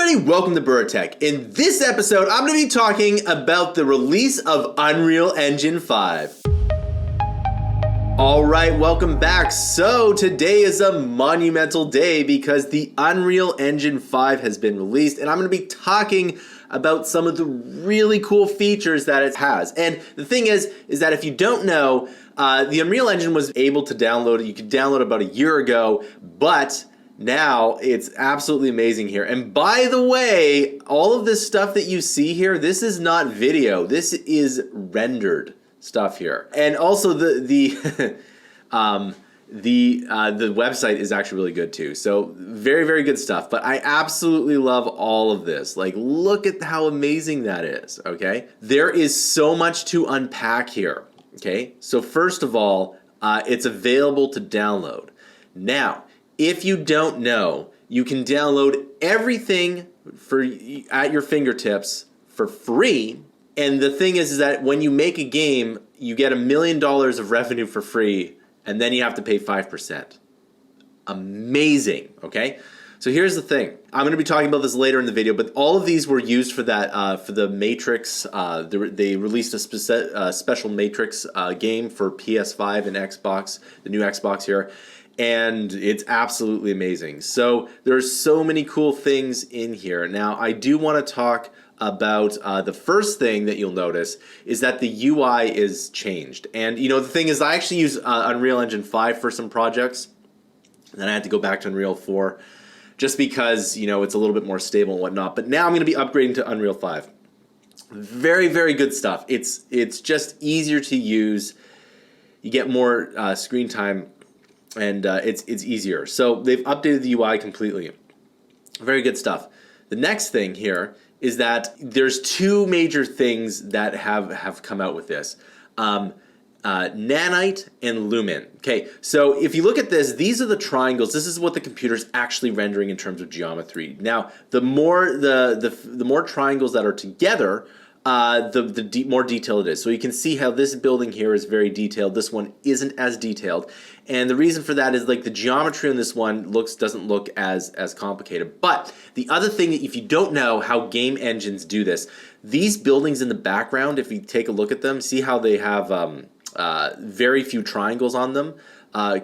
everybody, welcome to Bura Tech. In this episode, I'm going to be talking about the release of Unreal Engine 5. Alright, welcome back. So today is a monumental day because the Unreal Engine 5 has been released, and I'm going to be talking about some of the really cool features that it has. And the thing is that if you don't know, the Unreal Engine was able to download it. You could download it about a year ago, but now it's absolutely amazing here. And by the way, all of this stuff that you see here, this is not video. This is rendered stuff here. And also the website is actually really good too. So very, very good stuff. But I absolutely love all of this. Like, look at how amazing that is, okay? There is so much to unpack here, okay? So first of all, it's available to download. Now, if you don't know, you can download everything at your fingertips for free. And the thing is that when you make a game, you get $1 million of revenue for free, and then you have to pay 5%. Amazing, okay? So here's the thing. I'm going to be talking about this later in the video, but all of these were used for that for the Matrix. They released a special Matrix game for PS5 and Xbox, the new Xbox here. And it's absolutely amazing. So there's so many cool things in here. Now, I do want to talk about the first thing that you'll notice is that the UI is changed. And you know, the thing is, I actually use Unreal Engine 5 for some projects. Then I had to go back to Unreal 4 just because, you know, it's a little bit more stable and whatnot. But now I'm going to be upgrading to Unreal 5. Very, very good stuff. It's just easier to use. You get more screen time. And it's easier. So they've updated the UI completely. Very good stuff. The next thing here is that there's two major things that have come out with this. Nanite and Lumen. Okay, so if you look at this, these are the triangles. This is what the computer's actually rendering in terms of geometry. Now, the more triangles that are together, the more detailed it is. So you can see how this building here is very detailed. This one isn't as detailed. And the reason for that is like the geometry on this one doesn't look as complicated. But the other thing, if you don't know how game engines do this, these buildings in the background, if you take a look at them, see how they have very few triangles on them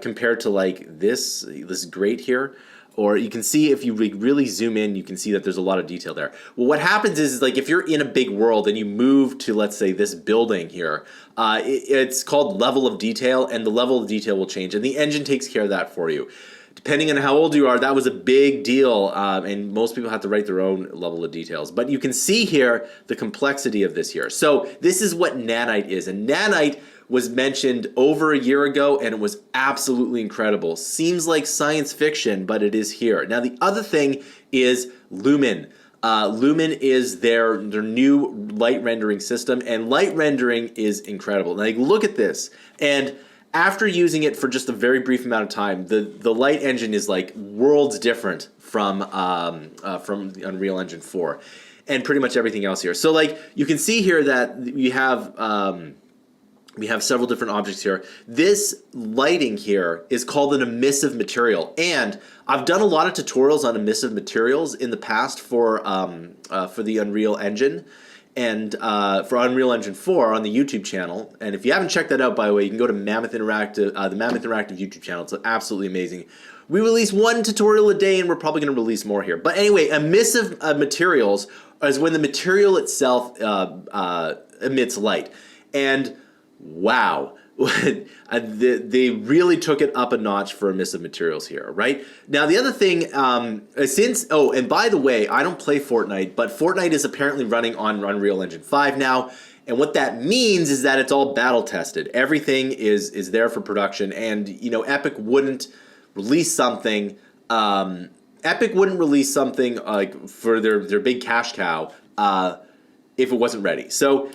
compared to like this grate here. Or you can see if you really zoom in, you can see that there's a lot of detail there. Well, what happens is like if you're in a big world and you move to, let's say, this building here, it's called level of detail, and the level of detail will change. And the engine takes care of that for you. Depending on how old you are, that was a big deal, and most people have to write their own level of details. But you can see here the complexity of this here. So this is what Nanite is. And Nanite was mentioned over a year ago, and it was absolutely incredible. Seems like science fiction, but it is here. Now, the other thing is Lumen. Lumen is their new light rendering system, and light rendering is incredible. Now, look at this. And after using it for just a very brief amount of time, the light engine is like worlds different from the Unreal Engine 4 and pretty much everything else here. So like you can see here that we have several different objects here. This lighting here is called an emissive material, and I've done a lot of tutorials on emissive materials in the past for the Unreal Engine and for Unreal Engine 4 on the YouTube channel. And if you haven't checked that out, by the way, you can go to Mammoth Interactive, the Mammoth Interactive YouTube channel. It's absolutely amazing. We release one tutorial a day, and we're probably going to release more here. But anyway, emissive materials is when the material itself emits light. And wow, they really took it up a notch for emissive materials here, right? Now, the other thing, and by the way, I don't play Fortnite, but Fortnite is apparently running on Unreal Engine 5 now, and what that means is that it's all battle tested. Everything is there for production, and you know, Epic wouldn't release something. Epic wouldn't release something like for their big cash cow if it wasn't ready. So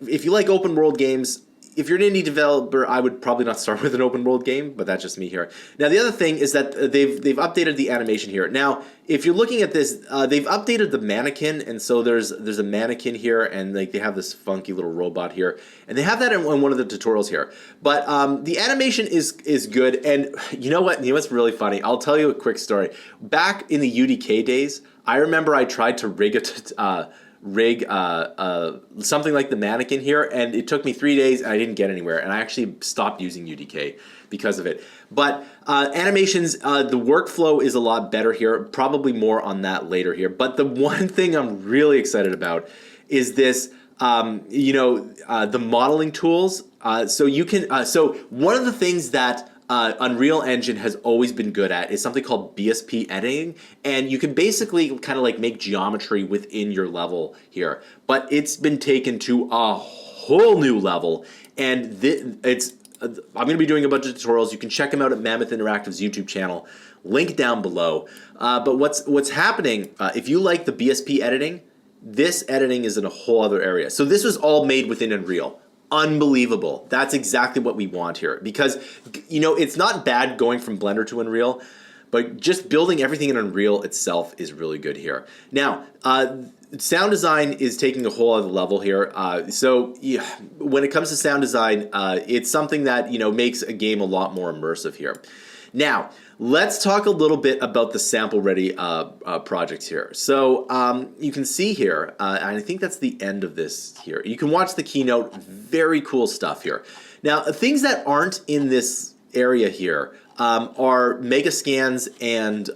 if you like open world games, if you're an indie developer, I would probably not start with an open world game, but that's just me here. Now, the other thing is that they've updated the animation here. Now, if you're looking at this, they've updated the Mannequin, and so there's a Mannequin here, and like they have this funky little robot here, and they have that in one of the tutorials here. But the animation is good, and you know what? You know what's really funny? I'll tell you a quick story. Back in the UDK days, I remember I tried to rig something like the Mannequin here, and it took me 3 days and I didn't get anywhere, and I actually stopped using UDK because of it. But animations, the workflow is a lot better here, probably more on that later here. But the one thing I'm really excited about is this, the modeling tools. So you can, so one of the things that Unreal Engine has always been good at is something called BSP editing, and you can basically kind of like make geometry within your level here, but it's been taken to a whole new level, and I'm going to be doing a bunch of tutorials. You can check them out at Mammoth Interactive's YouTube channel, link down below. But what's happening, if you like the BSP editing, this editing is in a whole other area. So this was all made within Unreal. Unbelievable. That's exactly what we want here, because it's not bad going from Blender to Unreal, but just building everything in Unreal itself is really good here. Now, sound design is taking a whole other level here. So when it comes to sound design, it's something that makes a game a lot more immersive here. Now, let's talk a little bit about the sample ready projects here. So you can see here, and I think that's the end of this here. You can watch the keynote. Very cool stuff here. Now, things that aren't in this area here are mega scans and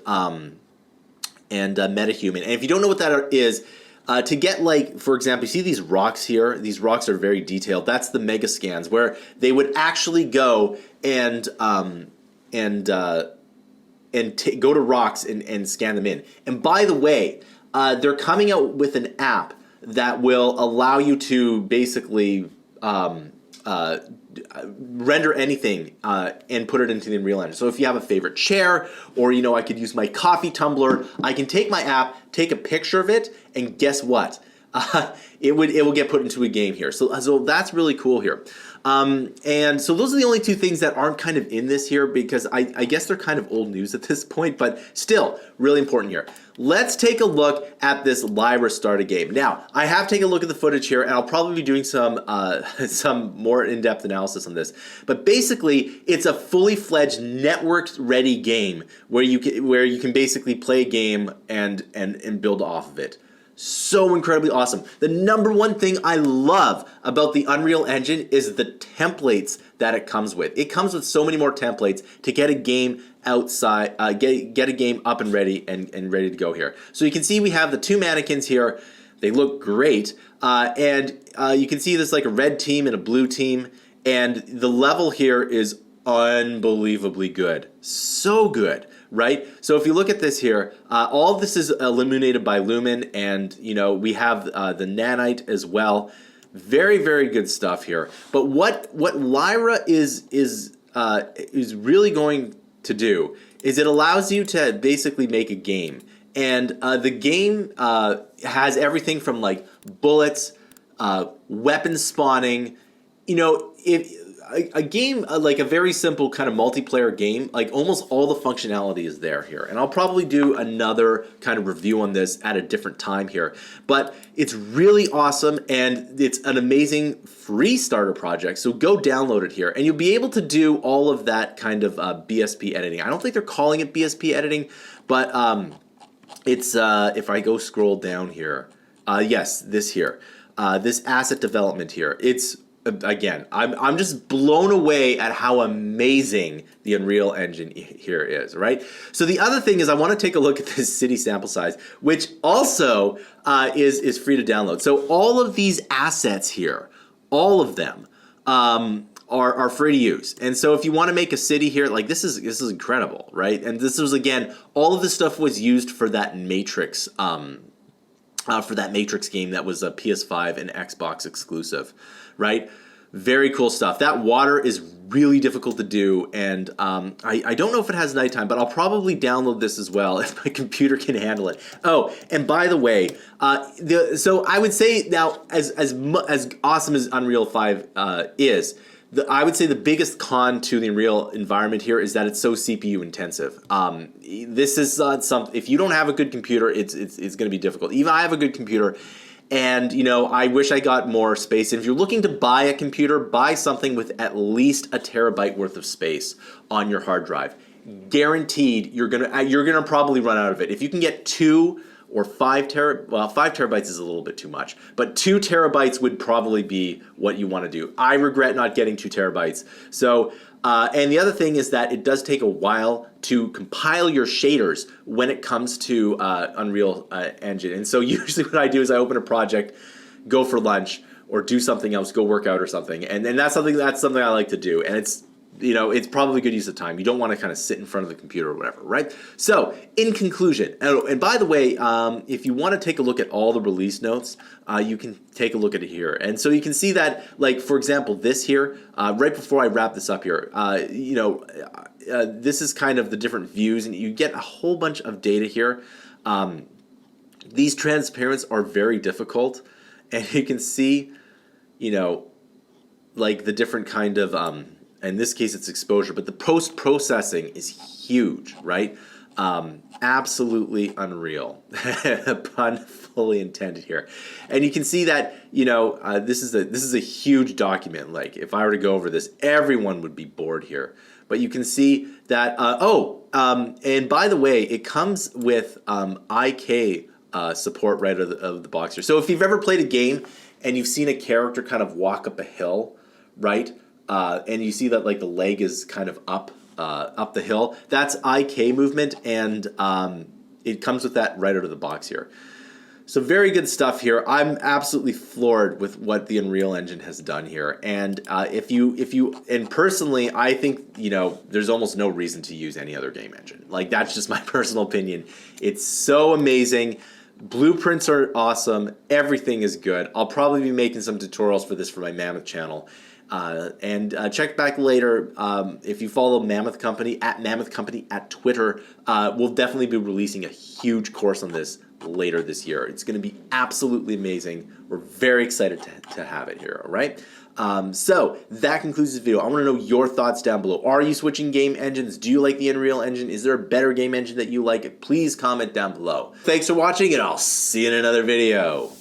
metahuman. And if you don't know what that is, to get, like, for example, you see these rocks here? These rocks are very detailed. That's the mega scans, where they would actually go and go to rocks and scan them in. And by the way, they're coming out with an app that will allow you to basically render anything and put it into the Unreal Engine. So if you have a favorite chair, or I could use my coffee tumbler, I can take my app, take a picture of it, and guess what? It will get put into a game here. So that's really cool here. And so those are the only two things that aren't kind of in this here, because I guess they're kind of old news at this point, but still really important here. Let's take a look at this Lyra starter game. Now, I have taken a look at the footage here, and I'll probably be doing some more in-depth analysis on this. But basically, it's a fully fledged network-ready game where you can basically play a game and build off of it. So incredibly awesome. The number one thing I love about the Unreal Engine is the templates that it comes with. It comes with so many more templates to get a game outside, get a game up and ready and ready to go here. So you can see we have the two mannequins here. They look great. And you can see there's like a red team and a blue team. And the level here is unbelievably good. So good. Right? So if you look at this here, all of this is illuminated by Lumen, and we have the Nanite as well. Very, very good stuff here. But what Lyra is really going to do is it allows you to basically make a game, and the game has everything from like bullets, weapon spawning. A game, like a very simple kind of multiplayer game, like almost all the functionality is there here. And I'll probably do another kind of review on this at a different time here. But it's really awesome, and it's an amazing free starter project. So go download it here, and you'll be able to do all of that kind of BSP editing. I don't think they're calling it BSP editing, but it's, if I go scroll down here, yes, this here, this asset development here, it's, again, I'm just blown away at how amazing the Unreal Engine here is, right? So the other thing is I want to take a look at this city sample size, which also is free to download. So all of these assets here, all of them are free to use. And so if you want to make a city here, like this is incredible, right? And this was, again, all of this stuff was used for that Matrix game that was a PS5 and Xbox exclusive, right? Very cool stuff. That water is really difficult to do, and I don't know if it has nighttime, but I'll probably download this as well if my computer can handle it. Oh, and by the way, so I would say now, as awesome as Unreal 5 is, I would say the biggest con to the Unreal environment here is that it's so CPU intensive. This is if you don't have a good computer, it's going to be difficult. Even I have a good computer, and I wish I got more space. And if you're looking to buy a computer, buy something with at least a terabyte worth of space on your hard drive. Guaranteed, you're gonna probably run out of it. If you can get 2 or 5 terabytes is a little bit too much, but 2 terabytes would probably be what you want to do. I regret not getting 2 terabytes. So, and the other thing is that it does take a while to compile your shaders when it comes to Unreal Engine. And so usually what I do is I open a project, go for lunch, or do something else, go work out or something. And that's something I like to do. And it's, you know, it's probably good use of time. You don't want to kind of sit in front of the computer or whatever, right? So, in conclusion, and by the way, if you want to take a look at all the release notes, you can take a look at it here. And so you can see that, like, for example, this here, right before I wrap this up here, this is kind of the different views, and you get a whole bunch of data here. These transparents are very difficult, and you can see, you know, like the different kind of, in this case it's exposure, but the post-processing is huge, right? Absolutely unreal. Pun fully intended here. And you can see that, you know, this is a huge document. Like, if I were to go over this, everyone would be bored here. But you can see that, and by the way, it comes with IK support right out of the box here. So if you've ever played a game and you've seen a character kind of walk up a hill, right? And you see that, like, the leg is kind of up the hill. That's IK movement, and it comes with that right out of the box here. So very good stuff here. I'm absolutely floored with what the Unreal Engine has done here. And and personally, I think, you know, there's almost no reason to use any other game engine. Like, that's just my personal opinion. It's so amazing. Blueprints are awesome. Everything is good. I'll probably be making some tutorials for this for my Mammoth channel. And check back later. If you follow Mammoth Company at Twitter, we'll definitely be releasing a huge course on this later this year. It's going to be absolutely amazing. We're very excited to have it here. All right. So that concludes this video. I want to know your thoughts down below. Are you switching game engines? Do you like the Unreal Engine? Is there a better game engine that you like? Please comment down below. Thanks for watching, and I'll see you in another video.